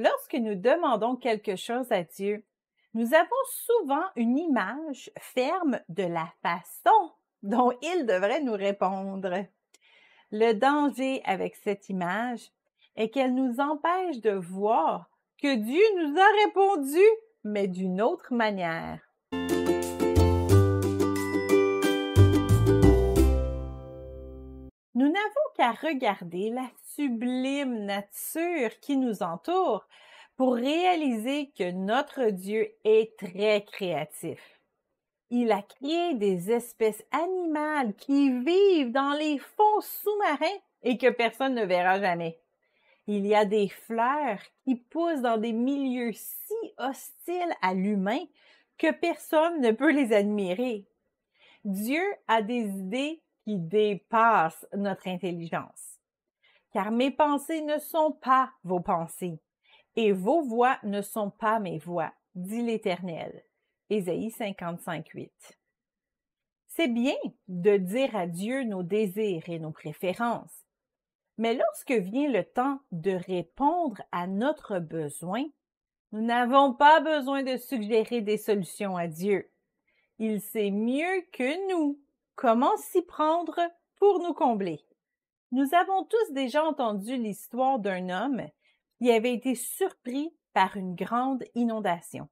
Lorsque nous demandons quelque chose à Dieu, nous avons souvent une image ferme de la façon dont il devrait nous répondre. Le danger avec cette image est qu'elle nous empêche de voir que Dieu nous a répondu, mais d'une autre manière. Nous n'avons qu'à regarder la sublime nature qui nous entoure pour réaliser que notre Dieu est très créatif. Il a créé des espèces animales qui vivent dans les fonds sous-marins et que personne ne verra jamais. Il y a des fleurs qui poussent dans des milieux si hostiles à l'humain que personne ne peut les admirer. Dieu a des idées qui dépassent notre intelligence. Car mes pensées ne sont pas vos pensées, et vos voix ne sont pas mes voix, dit l'Éternel. Ésaïe 55:8. C'est bien de dire à Dieu nos désirs et nos préférences, mais lorsque vient le temps de répondre à notre besoin, nous n'avons pas besoin de suggérer des solutions à Dieu. Il sait mieux que nous comment s'y prendre pour nous combler. Nous avons tous déjà entendu l'histoire d'un homme qui avait été surpris par une grande inondation.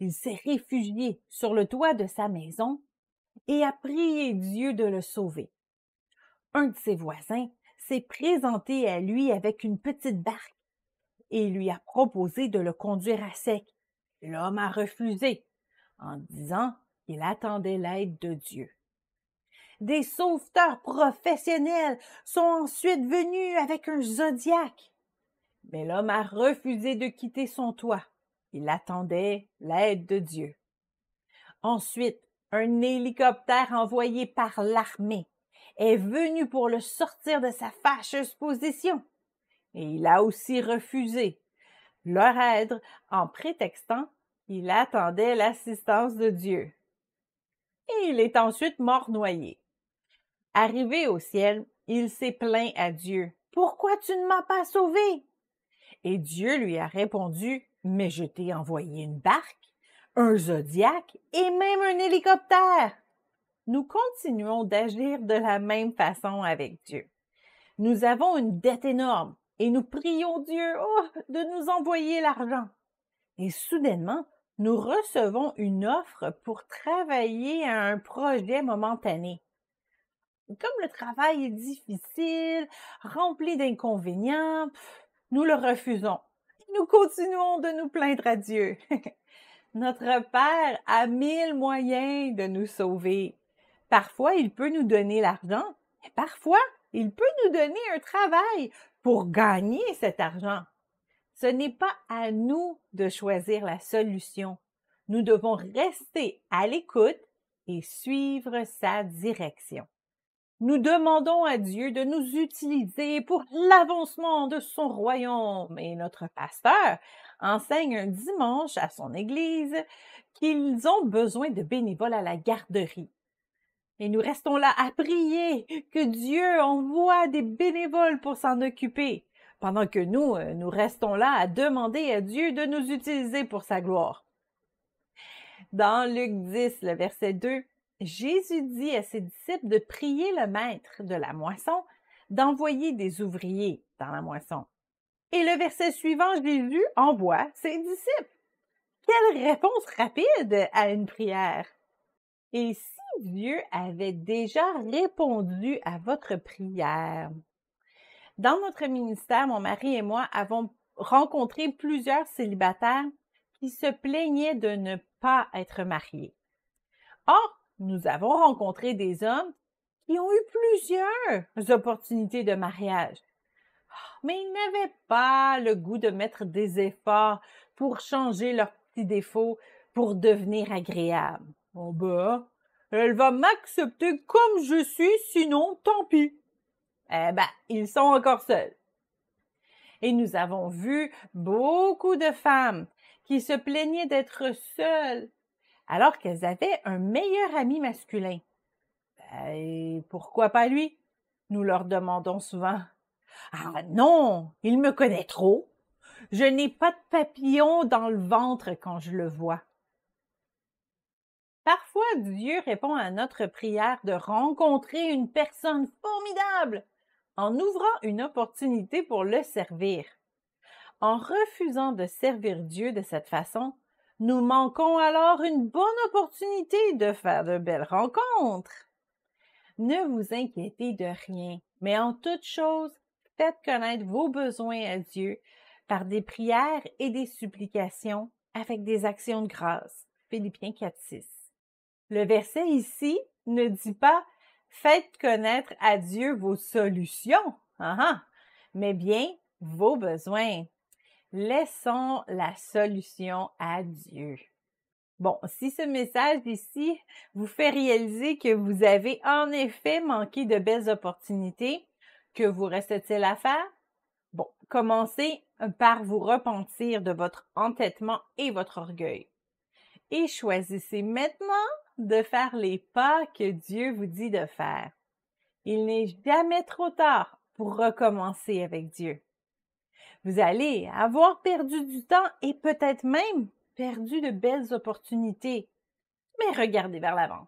Il s'est réfugié sur le toit de sa maison et a prié Dieu de le sauver. Un de ses voisins s'est présenté à lui avec une petite barque et lui a proposé de le conduire à sec. L'homme a refusé en disant qu'il attendait l'aide de Dieu. Des sauveteurs professionnels sont ensuite venus avec un zodiaque. Mais l'homme a refusé de quitter son toit. Il attendait l'aide de Dieu. Ensuite, un hélicoptère envoyé par l'armée est venu pour le sortir de sa fâcheuse position. Et il a aussi refusé leur aide en prétextant qu'il attendait l'assistance de Dieu. Et il est ensuite mort noyé. Arrivé au ciel, il s'est plaint à Dieu. « Pourquoi tu ne m'as pas sauvé? » Et Dieu lui a répondu, « Mais je t'ai envoyé une barque, un zodiaque et même un hélicoptère. » Nous continuons d'agir de la même façon avec Dieu. Nous avons une dette énorme et nous prions Dieu de nous envoyer l'argent. Et soudainement, nous recevons une offre pour travailler à un projet momentané. Comme le travail est difficile, rempli d'inconvénients, nous le refusons. Nous continuons de nous plaindre à Dieu. Notre Père a 1000 moyens de nous sauver. Parfois, il peut nous donner l'argent, mais parfois, il peut nous donner un travail pour gagner cet argent. Ce n'est pas à nous de choisir la solution. Nous devons rester à l'écoute et suivre sa direction. Nous demandons à Dieu de nous utiliser pour l'avancement de son royaume et notre pasteur enseigne un dimanche à son église qu'ils ont besoin de bénévoles à la garderie. Et nous restons là à prier que Dieu envoie des bénévoles pour s'en occuper, pendant que nous restons là à demander à Dieu de nous utiliser pour sa gloire. Dans Luc 10, le verset 2, Jésus dit à ses disciples de prier le maître de la moisson d'envoyer des ouvriers dans la moisson. Et le verset suivant, Jésus envoie ses disciples. Quelle réponse rapide à une prière! Et si Dieu avait déjà répondu à votre prière? Dans notre ministère, mon mari et moi avons rencontré plusieurs célibataires qui se plaignaient de ne pas être mariés. Or, nous avons rencontré des hommes qui ont eu plusieurs opportunités de mariage, mais ils n'avaient pas le goût de mettre des efforts pour changer leurs petits défauts pour devenir agréables. Oh ben, elle va m'accepter comme je suis, sinon tant pis. Ils sont encore seuls. Et nous avons vu beaucoup de femmes qui se plaignaient d'être seules alors qu'elles avaient un meilleur ami masculin. Et pourquoi pas lui? Nous leur demandons souvent. Ah non, il me connaît trop. Je n'ai pas de papillon dans le ventre quand je le vois. Parfois, Dieu répond à notre prière de rencontrer une personne formidable en ouvrant une opportunité pour le servir. En refusant de servir Dieu de cette façon, nous manquons alors une bonne opportunité de faire de belles rencontres. Ne vous inquiétez de rien, mais en toute chose, faites connaître vos besoins à Dieu par des prières et des supplications avec des actions de grâce. Philippiens 4:6. Le verset ici ne dit pas « Faites connaître à Dieu vos solutions mais bien vos besoins. Laissons la solution à Dieu. » Bon, si ce message ici vous fait réaliser que vous avez en effet manqué de belles opportunités, que vous reste-t-il à faire? Bon, commencez par vous repentir de votre entêtement et votre orgueil. Et choisissez maintenant de faire les pas que Dieu vous dit de faire. Il n'est jamais trop tard pour recommencer avec Dieu. Vous allez avoir perdu du temps et peut-être même perdu de belles opportunités. Mais regardez vers l'avant.